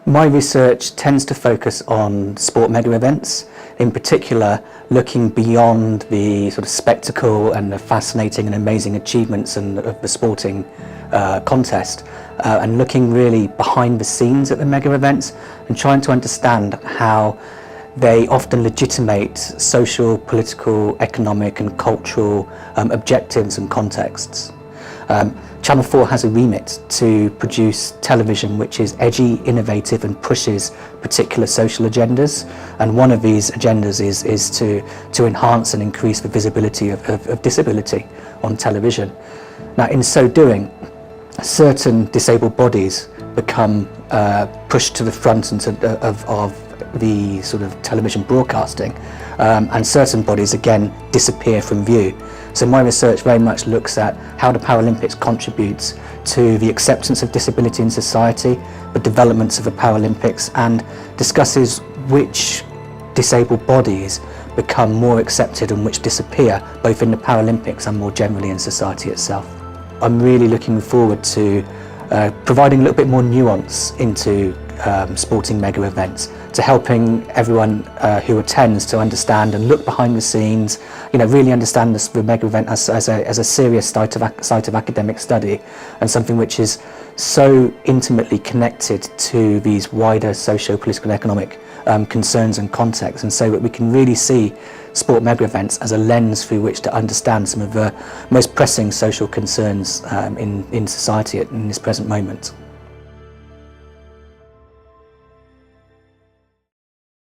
My research tends to focus on sport mega events, in particular looking beyond the sort of spectacle and the fascinating and amazing achievements of the sporting contest, and looking really behind the scenes at the mega events and trying to understand how they often legitimate social, political, economic and cultural objectives and contexts. Channel 4 has a remit to produce television which is edgy, innovative and pushes particular social agendas, and one of these agendas is to enhance and increase the visibility of disability on television. Now, in so doing, certain disabled bodies become pushed to the front of the sort of television broadcasting, and certain bodies again disappear from view. So my research very much looks at how the Paralympics contributes to the acceptance of disability in society, the developments of the Paralympics, and discusses which disabled bodies become more accepted and which disappear, both in the Paralympics and more generally in society itself. I'm really looking forward to providing a little bit more nuance into sporting mega events, to helping everyone who attends to understand and look behind the scenes, really understand the mega event as a serious site of academic study, and something which is so intimately connected to these wider socio-political and economic concerns and contexts, and so that we can really see sport mega events as a lens through which to understand some of the most pressing social concerns in society in this present moment.